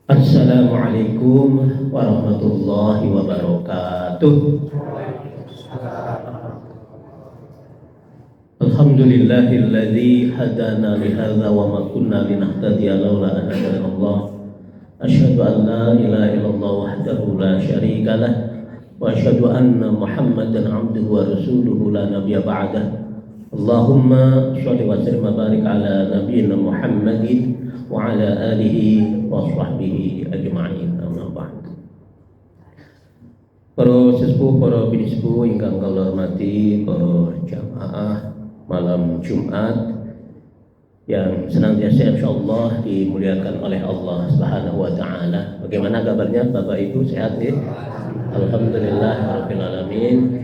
Assalamualaikum warahmatullahi wabarakatuh. Alhamdulillahilladzi hadana lihadza wa ma kunna linahtadiya laula an hadana Allah. Asyhadu an la ilaha illallah wahdahu la syarika lah wa asyhadu anna Muhammadan abduhu wa rasuluhu la nabiyya ba'dah. Allahumma shalli wa sallim wa barik ala nabiyyina Muhammadin wa ala alihi wa sahbihi ajma'in. Amma ba'd. Para sesepuh, para binispu ingkang kula hormati, para jamaah malam Jumat yang senantiasa insyaallah dimuliakan oleh Allah Subhanahu wa taala. Bagaimana kabarnya Bapak Ibu, sehat ya? Alhamdulillah rabbil alamin.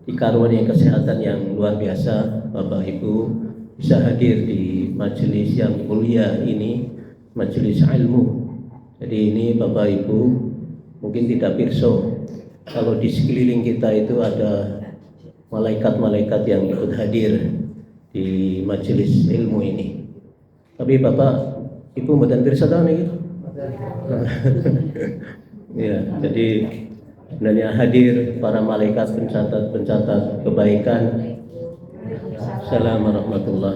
Dikaruniai kesehatan yang luar biasa, Bapak Ibu bisa hadir di majelis yang mulia ini, majelis ilmu. Jadi ini Bapak Ibu mungkin tidak pirsa kalau di sekeliling kita itu ada malaikat-malaikat yang ikut hadir di majelis ilmu ini. Tapi Bapak Ibu mboten pirsa ta niki? Ya, jadi sebenarnya hadir para malaikat pencatat kebaikan. Assalamualaikum warahmatullah.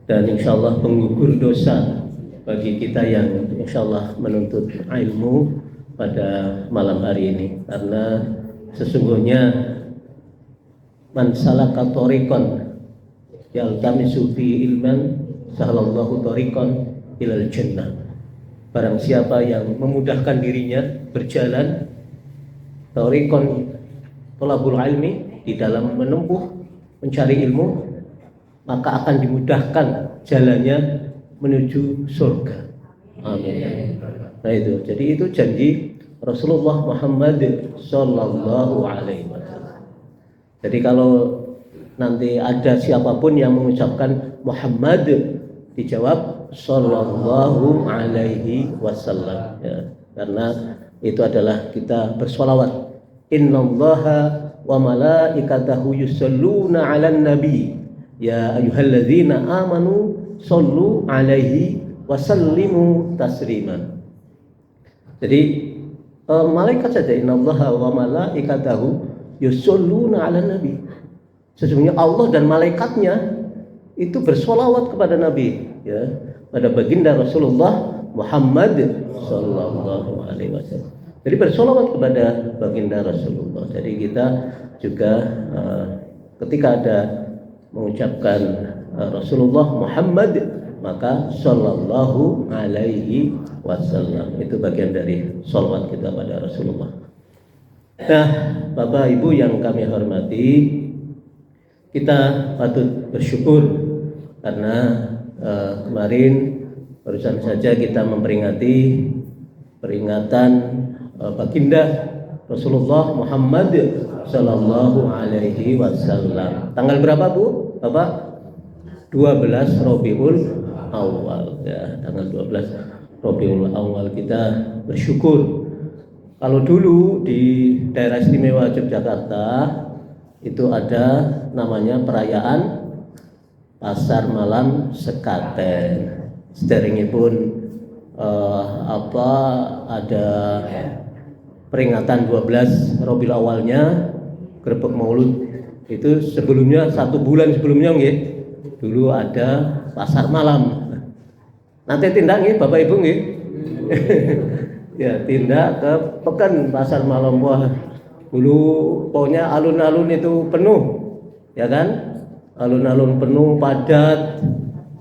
Dan insyaallah penggugur dosa bagi kita yang insyaallah menuntut ilmu pada malam hari ini, karena sesungguhnya man salaka thoriqan yaltamisu fi ilman sahalallahu thoriqan ilal jannah. Barang siapa yang memudahkan dirinya berjalan thoriqan thalabul ilmi, di dalam menempuh mencari ilmu, maka akan dimudahkan jalannya menuju surga. Amin. Nah itu, jadi itu janji Rasulullah Muhammad sallallahu alaihi wasallam. Jadi kalau nanti ada siapapun yang mengucapkan Muhammad, dijawab sallallahu alaihi wasallam ya, karena itu adalah kita bersolawat. Innallaha wa malaikatahu yusholluna 'alan nabi ya ayyuhalladzina amanu shollu 'alaihi wa sallimu taslima. Jadi malaikat saja, innallaha wa malaikatahu yusholluna 'alan nabi. Sesungguhnya Allah dan malaikatnya itu bersolawat kepada Nabi ya, pada baginda Rasulullah Muhammad sallallahu alaihi wasallam. Jadi bersolawat kepada baginda Rasulullah. Jadi kita juga ketika ada mengucapkan Rasulullah Muhammad, maka sallallahu alaihi wasallam. Itu bagian dari sholawat kita pada Rasulullah. Nah, Bapak Ibu yang kami hormati, kita patut bersyukur karena kemarin barusan saja kita memperingati peringatan baginda Rasulullah Muhammad sallallahu alaihi wasallam. Tanggal berapa Bu? Bapak? 12 Rabiul Awal ya, tanggal 12 Rabiul Awal kita bersyukur. Kalau dulu di daerah istimewa Yogyakarta itu ada namanya perayaan Pasar Malam Sekaten. Sederengipun ada peringatan 12 Rabiul Awalnya, Grebek Maulud. Itu sebelumnya, 1 bulan sebelumnya nggih, dulu ada pasar malam. Nanti tindak nggih Bapak Ibu nggih. Ya, tindak ke pekan pasar malam. Wah, dulu pokoknya alun-alun itu penuh. Ya kan? Alun-alun penuh, padat.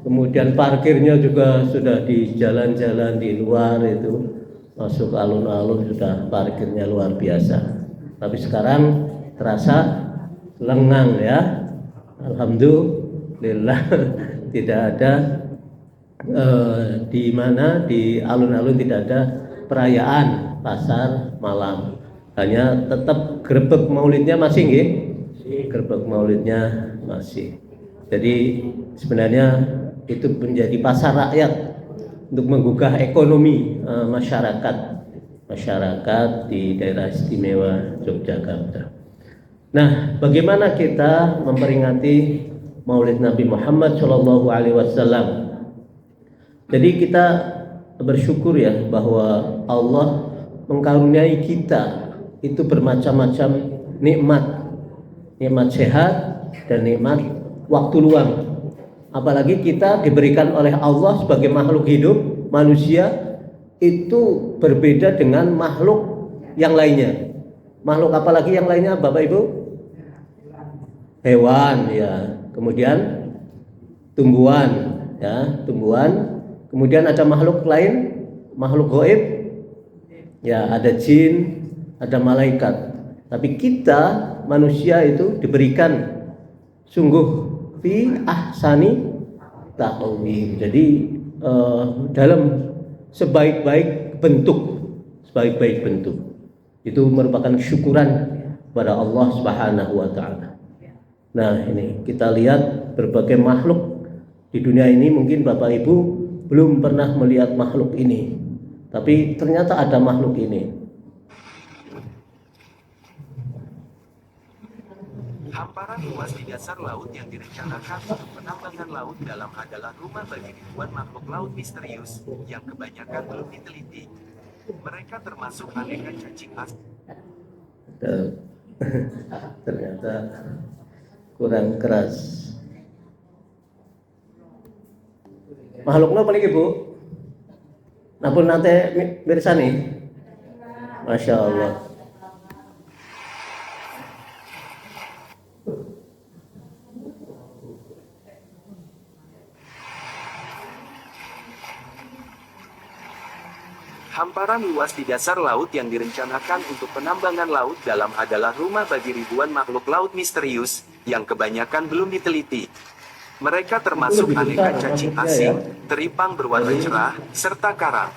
Kemudian parkirnya juga sudah di jalan-jalan di luar itu. Masuk ke alun-alun sudah parkirnya luar biasa. Tapi sekarang terasa lengang ya. Alhamdulillah tidak ada di mana di alun-alun tidak ada perayaan pasar malam. Hanya tetap grebek maulidnya masih nggih. Grebek maulidnya masih. Jadi sebenarnya itu menjadi pasar rakyat untuk menggugah ekonomi masyarakat di daerah istimewa Yogyakarta. Nah, bagaimana kita memperingati Maulid Nabi Muhammad Shallallahu Alaihi Wasallam? Jadi kita bersyukur ya bahwa Allah mengkaruniai kita itu bermacam-macam nikmat, nikmat sehat dan nikmat waktu luang. Apalagi kita diberikan oleh Allah sebagai makhluk hidup, manusia itu berbeda dengan makhluk yang lainnya. Makhluk apalagi yang lainnya Bapak Ibu? Hewan ya, kemudian tumbuhan ya, tumbuhan. Kemudian ada makhluk lain, makhluk gaib ya, ada jin, ada malaikat. Tapi kita manusia itu diberikan sungguh fi ahsani taqwim. Jadi dalam sebaik-baik bentuk itu merupakan syukuran kepada Allah Subhanahu wa taala. Nah, ini kita lihat berbagai makhluk di dunia ini, mungkin Bapak Ibu belum pernah melihat makhluk ini. Tapi ternyata ada makhluk ini. Hamparan luas di dasar laut yang direncanakan untuk penambangan laut dalam adalah rumah bagi ribuan makhluk laut misterius yang kebanyakan belum diteliti. Mereka termasuk aneka cacing asin. Ternyata kurang keras. Makhluknya apa lagi Bu? Napun nanti mirsani. Masya Allah. Hamparan luas di dasar laut yang direncanakan untuk penambangan laut dalam adalah rumah bagi ribuan makhluk laut misterius yang kebanyakan belum diteliti. Mereka termasuk aneka cacing asing, teripang berwarna cerah, serta karang.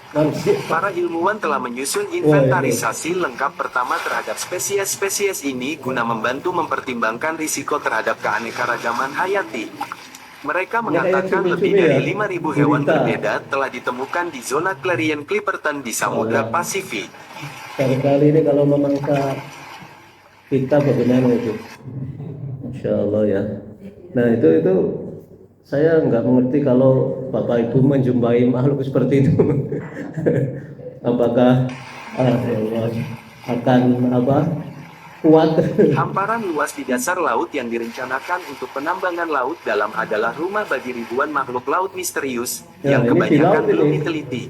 Para ilmuwan telah menyusun inventarisasi lengkap pertama terhadap spesies-spesies ini guna membantu mempertimbangkan risiko terhadap keanekaragaman hayati. Mereka mengatakan lebih dari 5.000 hewan berbeda telah ditemukan di zona Clarion Clipperton di Samudra Pasifik. Kali ini kalau memangsa kita bagaimana itu? Insya Allah ya. Nah itu saya nggak mengerti kalau Bapak Ibu menjumpai makhluk seperti itu. Apakah akan kuat? Hamparan luas di dasar laut yang direncanakan untuk penambangan laut dalam adalah rumah bagi ribuan makhluk laut misterius yang kebanyakan belum diteliti.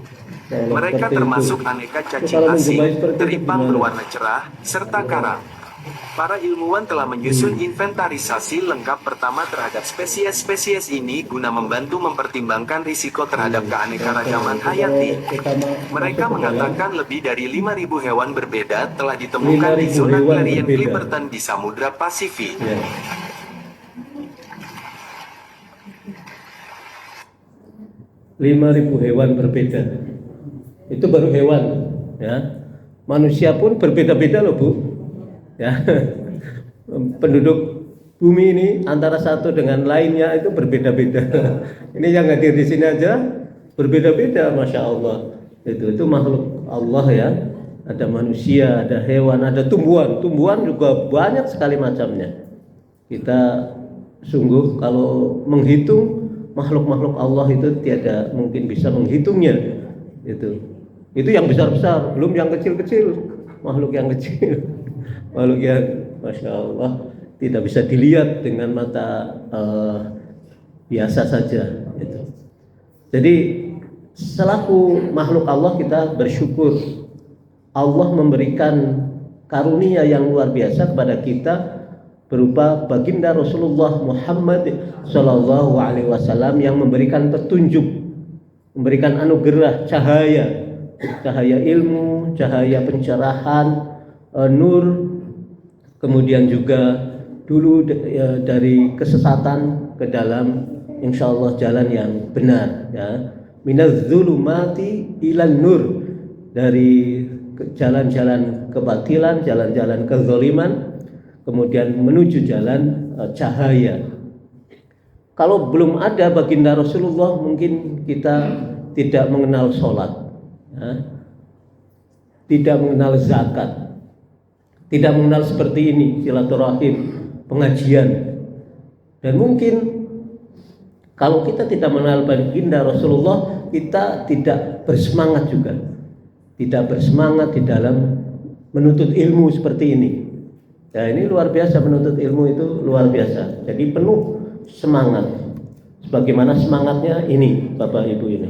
Mereka termasuk aneka cacing asing, teripang berwarna cerah, serta karang. Para ilmuwan telah menyusun inventarisasi lengkap pertama terhadap spesies-spesies ini guna membantu mempertimbangkan risiko terhadap keanekaragaman hayati. Mereka mengatakan lebih dari 5.000 hewan berbeda telah ditemukan di zona Clarion Clipperton di Samudra Pasifik. 5.000 hewan berbeda. Itu baru hewan, ya. Manusia pun berbeda-beda loh Bu. Ya, penduduk bumi ini antara satu dengan lainnya itu berbeda-beda. Ini yang hadir di sini aja berbeda-beda, masya Allah. Itu makhluk Allah ya. Ada manusia, ada hewan, ada tumbuhan. Tumbuhan juga banyak sekali macamnya. Kita sungguh kalau menghitung makhluk-makhluk Allah itu tiada mungkin bisa menghitungnya. Itu yang besar-besar, belum yang kecil-kecil. Makhluk yang kecil. Makhluk yang masya Allah tidak bisa dilihat dengan mata biasa saja. Jadi selaku makhluk Allah kita bersyukur Allah memberikan karunia yang luar biasa kepada kita berupa baginda Rasulullah Muhammad Sallallahu Alaihi Wasallam yang memberikan petunjuk, memberikan anugerah cahaya ilmu, cahaya pencerahan, nur. Kemudian juga dulu dari kesesatan ke dalam insya Allah jalan yang benar ya. Minaz zulumati ilan nur, dari jalan-jalan kebatilan, jalan-jalan kezaliman, kemudian menuju jalan cahaya. Kalau belum ada baginda Rasulullah mungkin kita tidak mengenal sholat ya. Tidak mengenal zakat, tidak mengenal seperti ini silaturahim, pengajian. Dan mungkin Kalau kita tidak mengenal baginda Rasulullah, kita tidak bersemangat juga. Tidak bersemangat di dalam menuntut ilmu seperti ini. Ya, ini luar biasa, menuntut ilmu itu luar biasa. Jadi penuh semangat. Sebagaimana semangatnya ini, Bapak Ibu ini.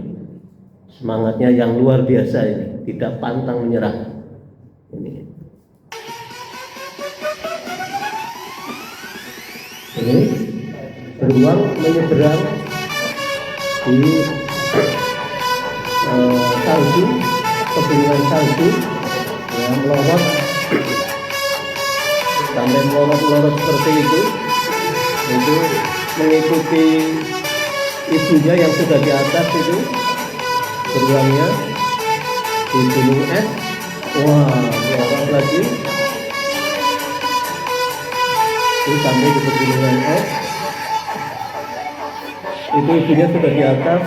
Semangatnya yang luar biasa ini, tidak pantang menyerah. Ini beruang menyeberang di salju, pegunungan salju, yang melorot sampai melorot seperti itu mengikuti ibunya yang sudah di atas itu, beruangnya di gunung es. Wah, melorot lagi itu sampai di pegunungan es. Itu ibunya sudah di atas,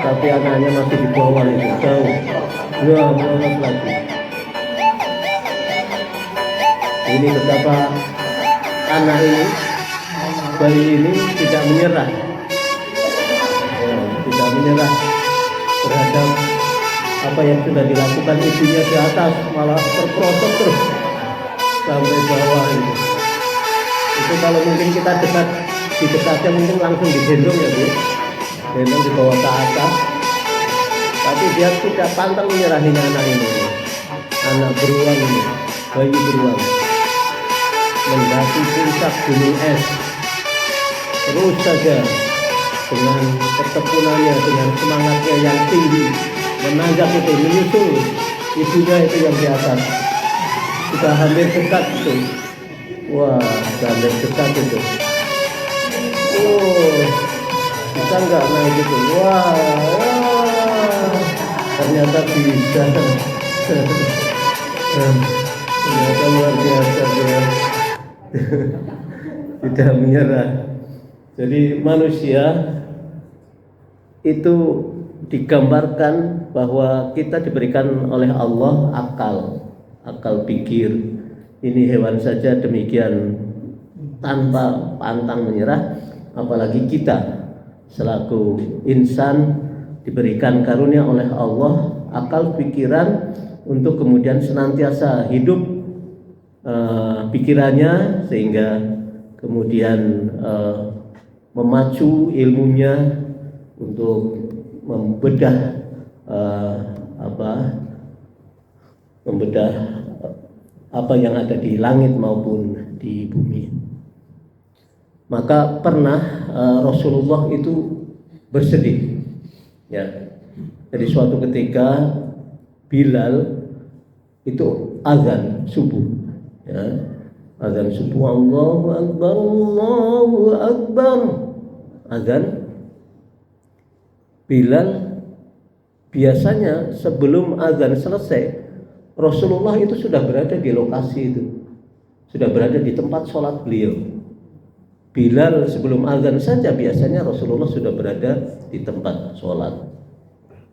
tapi anaknya masih di bawah itu, jauh. Wah, melorot lagi. Ini betapa anak ini, bayi ini tidak menyerah, tidak menyerah terhadap apa yang sudah dilakukan ibunya di atas, malah terprosok terus sampai bawah itu. Itu kalau mungkin kita dekat, di dekatnya mungkin langsung digendong ya Bu, gendong dibawa ke atas. Tapi dia tidak pantang menyerahin anak ini, anak beruang ini, bayi beruang, mendaki puncak gunung es, terus saja dengan ketekunannya, dengan semangatnya yang tinggi, menanjak itu, menyusul ibunya itu yang di atas. Sudah hampir dekat itu. Wah, sudah hampir dekat itu. Oh, bisa nggak naik itu? Wah, ternyata bisa. Ternyata luar biasa dia. Tidak menyerah. Jadi manusia itu digambarkan bahwa kita diberikan oleh Allah akal pikir. Ini hewan saja demikian tanpa pantang menyerah, apalagi kita selaku insan diberikan karunia oleh Allah akal pikiran untuk kemudian senantiasa hidup pikirannya, sehingga kemudian memacu ilmunya untuk membedah apa yang ada di langit maupun di bumi. Maka pernah Rasulullah itu bersedih, ya. Jadi suatu ketika Bilal itu azan subuh, ya. Azan subuh, Allahu Akbar, Allahu Akbar. Azan. Bilal biasanya sebelum azan selesai, Rasulullah itu sudah berada di lokasi itu, sudah berada di tempat sholat beliau. Bilal sebelum azan saja biasanya Rasulullah sudah berada di tempat sholat.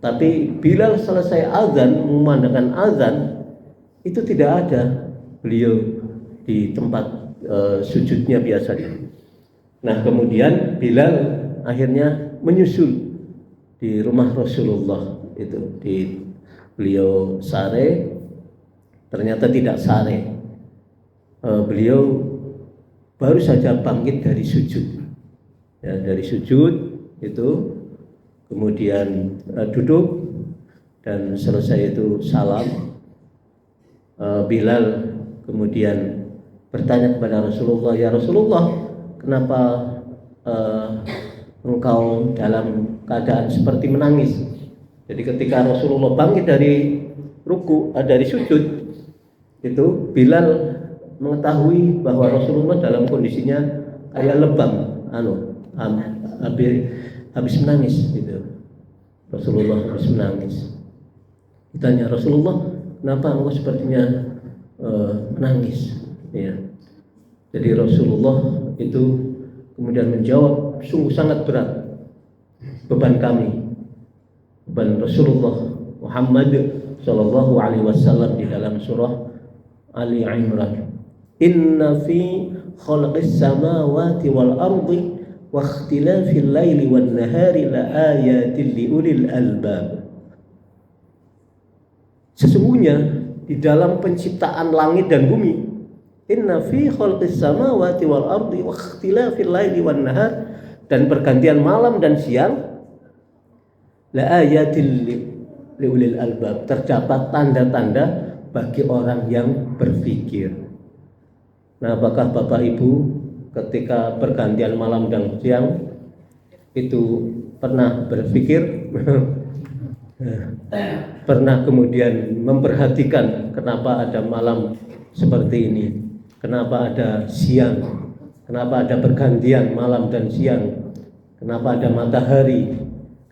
Tapi Bilal selesai azan, memandangkan azan, itu tidak ada beliau di tempat sujudnya biasanya. Nah, kemudian Bilal akhirnya menyusul di rumah Rasulullah itu, di beliau sare, ternyata tidak sare. Beliau baru saja bangkit dari sujud, ya, dari sujud itu, kemudian duduk dan selesai itu salam. Bilal kemudian bertanya kepada Rasulullah, ya Rasulullah, kenapa engkau dalam keadaan seperti menangis? Jadi ketika Rasulullah bangkit dari ruku, dari sujud, itu Bilal mengetahui bahwa Rasulullah dalam kondisinya kayak lebam, habis menangis gitu. Rasulullah habis menangis. Ditanya, Rasulullah, kenapa engkau sepertinya menangis? Ya. Jadi Rasulullah itu kemudian menjawab, sungguh sangat berat beban kami, beban Rasulullah Muhammad Sallallahu Alaihi Wasallam di dalam surah Ali Imran. Inna fi khalqis samawati wal ardi wa ikhtilafil laili wan nahari la ayatin liulil albab. Sesungguhnya di dalam penciptaan langit dan bumi, inna fi khalqis samawati wal ardi wa ikhtilafil laili wan nahar, dan pergantian malam dan siang, la ayatin liulil albab, terdapat tanda-tanda bagi orang yang berpikir. Nah, apakah Bapak Ibu ketika pergantian malam dan siang itu pernah berpikir? Pernah kemudian memperhatikan kenapa ada malam seperti ini, kenapa ada siang, kenapa ada pergantian malam dan siang, kenapa ada matahari,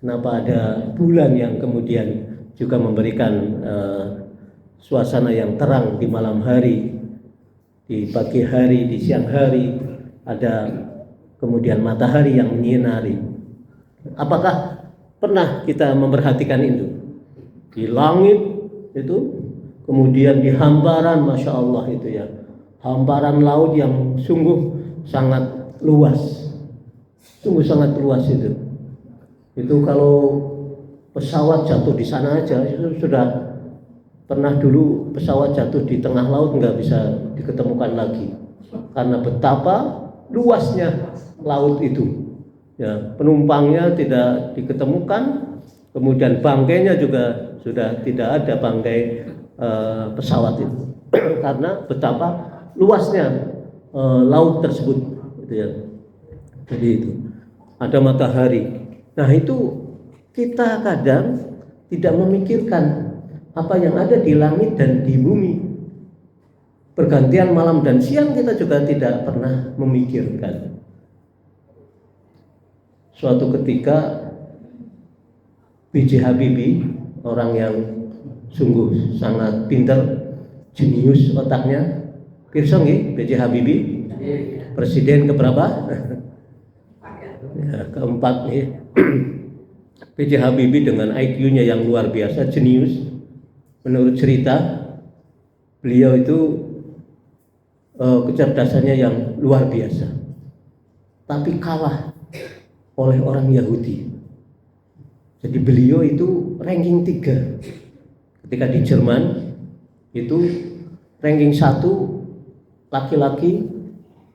kenapa ada bulan yang kemudian juga memberikan suasana yang terang di malam hari, di pagi hari, di siang hari ada kemudian matahari yang menyinari. Apakah pernah kita memperhatikan itu? Di langit itu, kemudian di hamparan, Masya Allah itu ya, hamparan laut yang sungguh sangat luas, sungguh sangat luas itu. Itu kalau pesawat jatuh di sana aja, itu sudah pernah dulu pesawat jatuh di tengah laut nggak bisa diketemukan lagi, karena betapa luasnya laut itu. Ya, penumpangnya tidak diketemukan, kemudian bangkainya juga sudah tidak ada bangkai pesawat itu karena betapa luasnya laut tersebut, gitu ya. Jadi itu ada matahari. Nah, itu kita kadang tidak memikirkan apa yang ada di langit dan di bumi. Pergantian malam dan siang kita juga tidak pernah memikirkan. Suatu ketika B.J. Habibie, orang yang sungguh sangat pintar, jenius otaknya, pirsa nggih B.J. Habibie, presiden keberapa? Ya, keempat nih. B.J. Habibie dengan IQ-nya yang luar biasa, jenius. Menurut cerita, beliau itu kecerdasannya yang luar biasa, tapi kalah oleh orang Yahudi. Jadi beliau itu ranking 3 ketika di Jerman. Itu ranking 1 laki-laki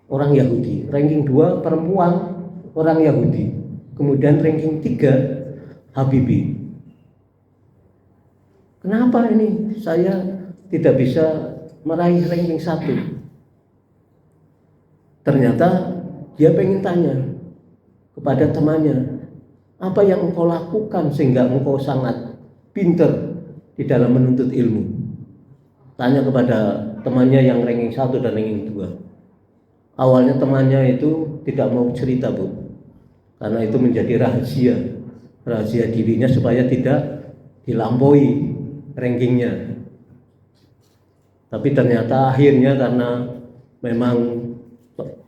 orang Yahudi, ranking 2 perempuan orang Yahudi, kemudian ranking 3 Habibie. Kenapa ini saya tidak bisa meraih ranking 1? Ternyata dia pengen tanya kepada temannya, apa yang engkau lakukan sehingga engkau sangat pintar di dalam menuntut ilmu? Tanya kepada temannya yang ranking 1 dan ranking 2. Awalnya temannya itu tidak mau cerita, Bu, karena itu menjadi rahasia dirinya supaya tidak dilampaui rankingnya. Tapi ternyata akhirnya karena memang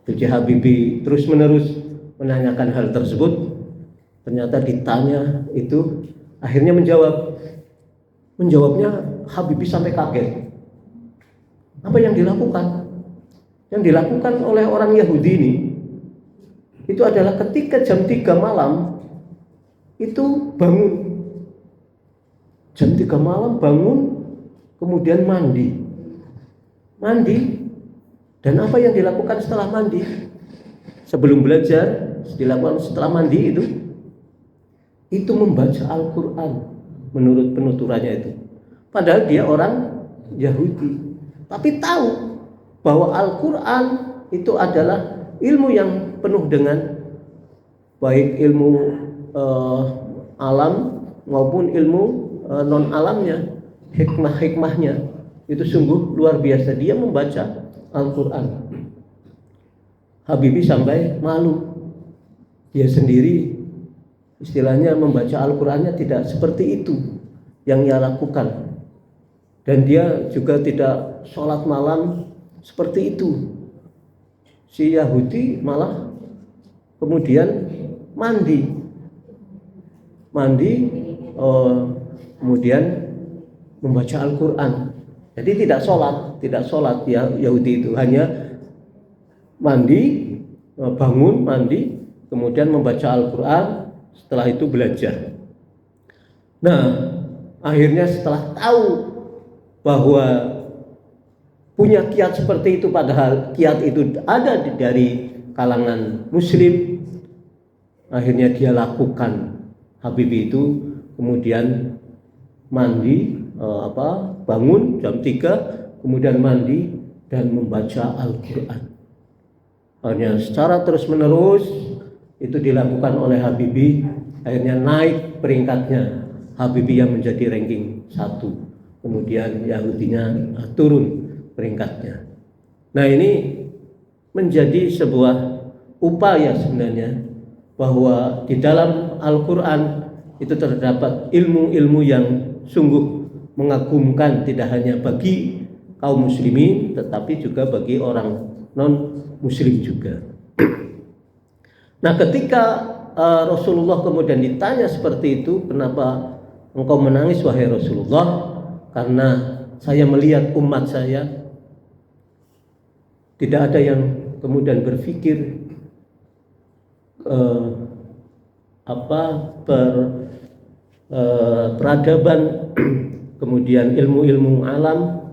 B.J. Habibie terus-menerus menanyakan hal tersebut, ternyata ditanya itu akhirnya menjawabnya Habibie sampai kaget. Apa yang dilakukan? Yang dilakukan oleh orang Yahudi ini itu adalah ketika jam 3 malam itu bangun. Jam 3 malam bangun, kemudian mandi. Dan apa yang dilakukan setelah mandi? Sebelum belajar, dilakukan setelah mandi itu membaca Al-Quran menurut penuturannya itu. Padahal dia orang Yahudi, tapi tahu bahwa Al-Quran itu adalah ilmu yang penuh dengan baik ilmu alam maupun ilmu non alamnya, hikmah-hikmahnya itu sungguh luar biasa. Dia membaca Al-Quran. Habibie sampai malu. Dia sendiri istilahnya membaca Al-Qurannya tidak seperti itu yang ia lakukan. Dan dia juga tidak sholat malam seperti itu. Si Yahudi malah kemudian mandi, kemudian membaca Al-Quran. Jadi tidak sholat ya Yahudi itu, hanya mandi, bangun, mandi, kemudian membaca Al-Quran, setelah itu belajar. Nah, akhirnya setelah tahu bahwa punya kiat seperti itu, padahal kiat itu ada dari kalangan muslim, akhirnya dia lakukan. Habibie itu kemudian mandi, bangun jam 3, kemudian mandi dan membaca Al-Quran. Hanya secara terus menerus itu dilakukan oleh Habibie, akhirnya naik peringkatnya. Habibie yang menjadi ranking 1, kemudian Yahudinya turun peringkatnya. Nah, ini menjadi sebuah upaya sebenarnya bahwa di dalam Al-Quran itu terdapat ilmu-ilmu yang sungguh mengagumkan, tidak hanya bagi kaum muslimin tetapi juga bagi orang non muslim juga. Nah, ketika Rasulullah kemudian ditanya seperti itu, kenapa engkau menangis wahai Rasulullah? Karena saya melihat umat saya tidak ada yang kemudian berpikir peradaban, kemudian ilmu-ilmu alam,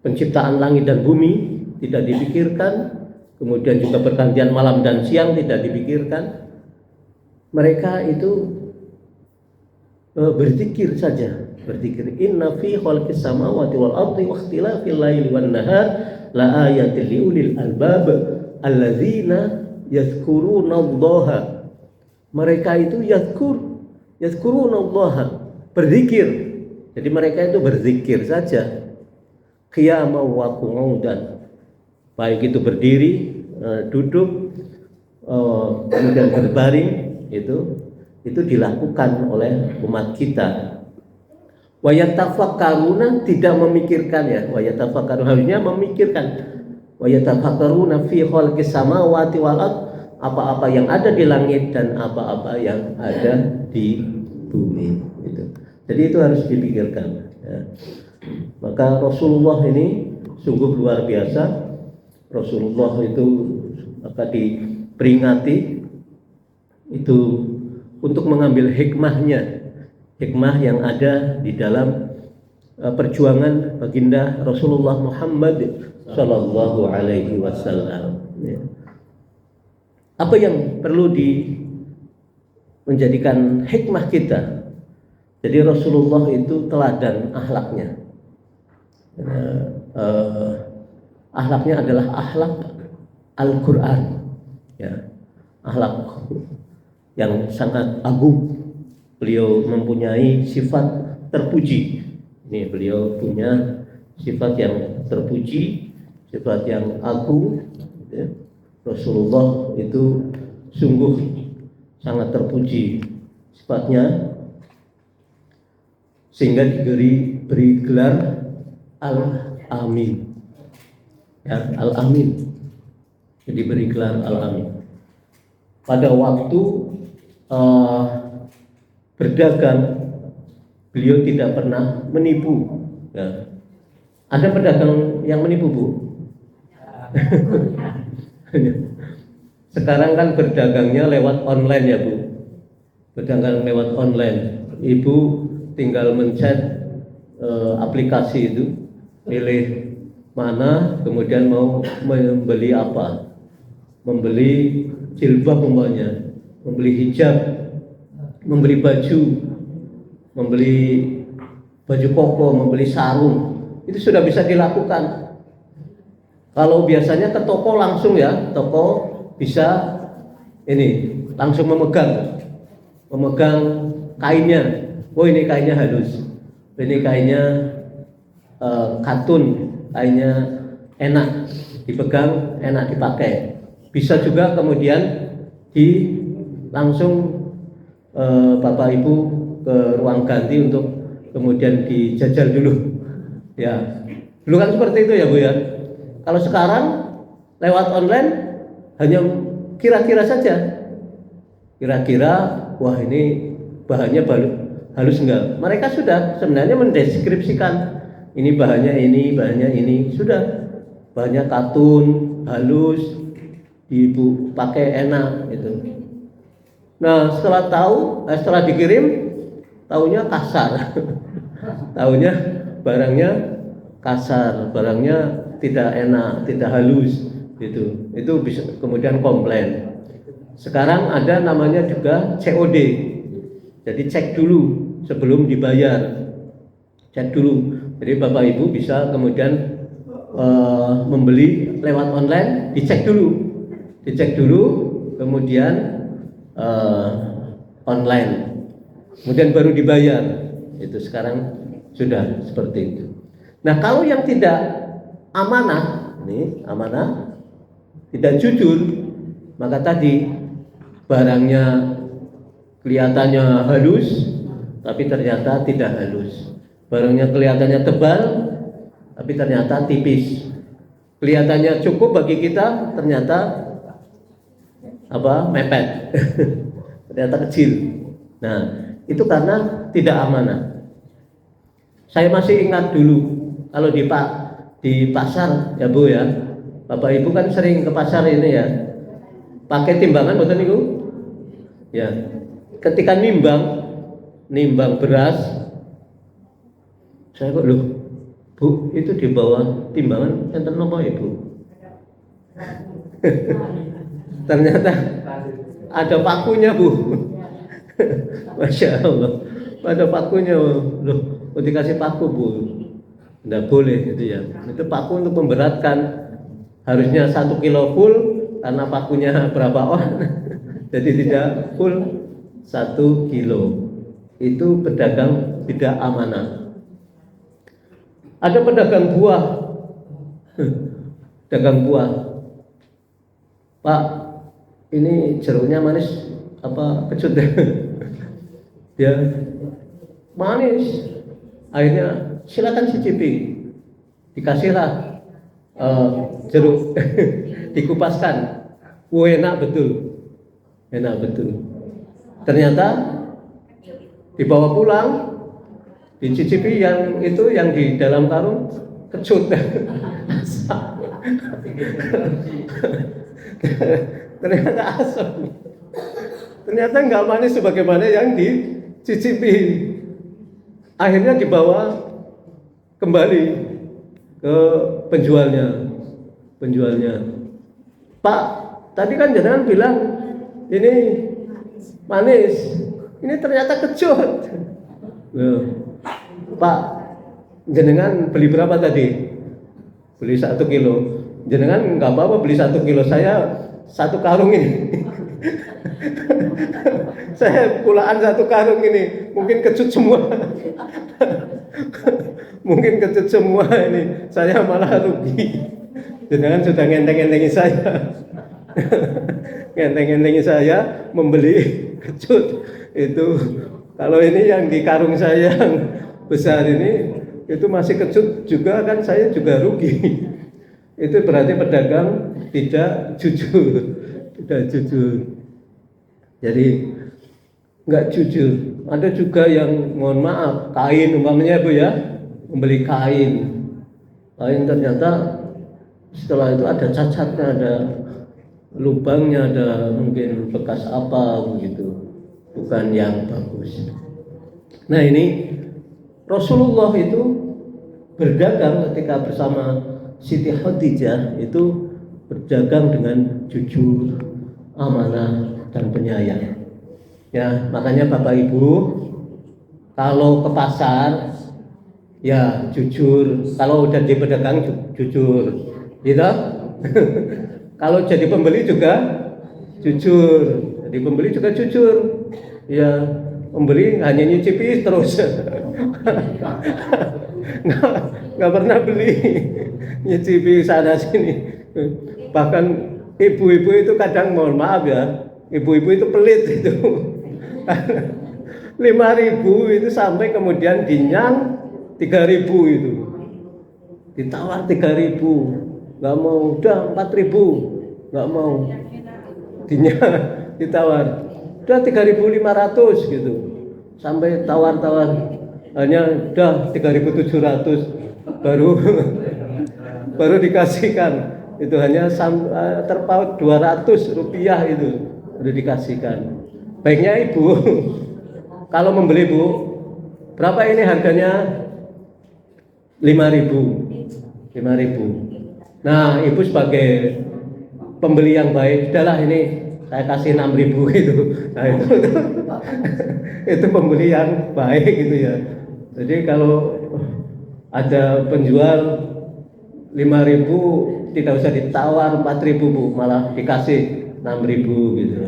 penciptaan langit dan bumi tidak dipikirkan, kemudian juga pergantian malam dan siang tidak dipikirkan. Mereka itu berzikir saja, berzikir. Inna fi khalqis samawati wal ardi wa ikhtilafil laili wan nahar la ayatin liulil albab alladzina yadhkurunallaha. Mereka itu yadhkurunallaha, berzikir. Jadi mereka itu berzikir saja. Qiyaman wa qu'udan, baik itu berdiri, duduk, kemudian berbaring, itu dilakukan oleh umat kita. Wa yatafakkaruna, tidak memikirkan ya, wa yatafakkaruna harusnya memikirkan. Wa yatafakkaruna fi khalqis samawati wal ard, apa-apa yang ada di langit dan apa-apa yang ada di bumi. Jadi itu harus dipikirkan ya. Maka Rasulullah ini sungguh luar biasa. Rasulullah itu diperingati itu untuk mengambil hikmahnya, hikmah yang ada di dalam perjuangan baginda Rasulullah Muhammad Sallallahu Alaihi Wasallam. Apa yang perlu menjadikan hikmah kita? Jadi Rasulullah itu teladan akhlaknya. Akhlaknya adalah akhlak Al-Quran ya, akhlak yang sangat agung. Beliau mempunyai sifat terpuji. Ini beliau punya sifat yang terpuji, sifat yang agung ya. Rasulullah itu sungguh sangat terpuji sifatnya, sehingga diberi gelar Al-Amin ya, Al-Amin. Jadi beri gelar Al-Amin. Pada waktu berdagang, beliau tidak pernah menipu ya. Ada pedagang yang menipu, Bu? Sekarang kan berdagangnya lewat online ya, Bu. Berdagang lewat online. Ibu tinggal mencet aplikasi itu, pilih mana, kemudian mau membeli apa, membeli jilbab umpamanya, membeli hijab, membeli baju koko, membeli sarung, itu sudah bisa dilakukan. Kalau biasanya ke toko langsung ya, toko bisa ini langsung memegang kainnya. Oh, ini kainnya halus, ini kainnya katun, kainnya enak dipegang, enak dipakai. Bisa juga kemudian langsung Bapak Ibu ke ruang ganti untuk kemudian dijajal dulu ya. Dulu kan seperti itu ya, Bu ya. Kalau sekarang lewat online hanya kira-kira saja, kira-kira wah ini bahannya halus enggak. Mereka sudah sebenarnya mendeskripsikan ini bahannya ini, sudah bahannya katun, halus, ibu pakai enak gitu. Nah setelah dikirim, taunya kasar, taunya barangnya kasar, barangnya tidak enak, tidak halus gitu. Itu bisa kemudian komplain. Sekarang ada namanya juga COD, jadi cek dulu sebelum dibayar, cek dulu. Jadi Bapak Ibu bisa kemudian membeli lewat online, dicek dulu, kemudian online, kemudian baru dibayar. Itu sekarang sudah seperti itu. Nah kalau yang tidak amanah, ini amanah, tidak jujur, maka tadi barangnya kelihatannya halus, tapi ternyata tidak halus. Barangnya kelihatannya tebal, tapi ternyata tipis. Kelihatannya cukup bagi kita, ternyata mepet, ternyata kecil. Nah, itu karena tidak amanah. Saya masih ingat dulu kalau di pasar ya Bu ya, Bapak Ibu kan sering ke pasar ini ya, pakai timbangan betul Ibu? Ya, ketika nimbang beras, saya kok loh, Bu, itu di bawah timbangan enten napa Ibu? Ternyata ada pakunya Bu. Masya Allah, ada pakunya loh. Oh, dikasih paku Bu, nggak boleh gitu ya. Itu paku untuk memberatkan, harusnya 1 kilo full karena pakunya berapa on, jadi tidak full 1 kilo. Itu pedagang tidak amanah. Ada pedagang buah, dagang buah. Pak, ini jeruknya manis apa kecut ya? Dia manis. Akhirnya silakan cicipi, dikasihlah jeruk, dikupaskan, enak betul. Ternyata dibawa pulang, dicicipi yang itu yang di dalam karung kecut. Ternyata asam. Ternyata nggak manis sebagaimana yang dicicipi. Akhirnya dibawa kembali ke penjualnya. Pak, tadi kan jenengan bilang ini manis, ini ternyata kecut. Pak, jenengan beli berapa tadi? Beli 1 kilo. Jenengan nggak apa-apa beli 1 kilo, saya 1 karung ini. Saya pulaan 1 karung ini, mungkin kecut semua. Mungkin kecut semua ini, saya malah rugi. Jangan sudah ngenteng-ngentengi saya. Ngenteng-ngentengi saya membeli kecut. Itu kalau ini yang di karung saya yang besar ini, itu masih kecut juga kan, saya juga rugi. Itu berarti pedagang tidak jujur. Jadi nggak jujur. Ada juga yang mohon maaf, kain umpamanya Bu ya, membeli kain ternyata setelah itu ada cacatnya, ada lubangnya, ada mungkin bekas apa begitu, bukan yang bagus. Nah ini Rasulullah itu berdagang ketika bersama Siti Khadijah, itu berdagang dengan jujur, amanah, dan penyayang. Ya, makanya Bapak Ibu kalau ke pasar ya jujur, kalau udah di pedagang jujur, gitu. Kalau jadi pembeli juga jujur, jadi pembeli juga jujur. Ya, pembeli hanya nyicipi terus, nggak pernah beli, nyicipi sana sini. Bahkan ibu-ibu itu kadang mohon maaf ya, ibu-ibu itu pelit itu. 5.000 itu sampai kemudian dinyang 3.000 itu, ditawar 3.000, nggak mau, udah 4.000, nggak mau, dinyang, ditawar, udah 3.500 gitu, sampai tawar-tawar, hanya udah 3.700, baru dikasihkan. itu hanya terpaut 200 rupiah itu udah dikasihkan. Baiknya ibu kalau membeli bu, berapa ini harganya? 5.000. Nah ibu sebagai pembeli yang baik, udahlah ini saya kasih 6.000 gitu. Nah itu pembeli yang baik gitu ya. Jadi kalau ada penjual 5.000 tidak usah ditawar 4.000 bu, malah dikasih 6.000 gitu.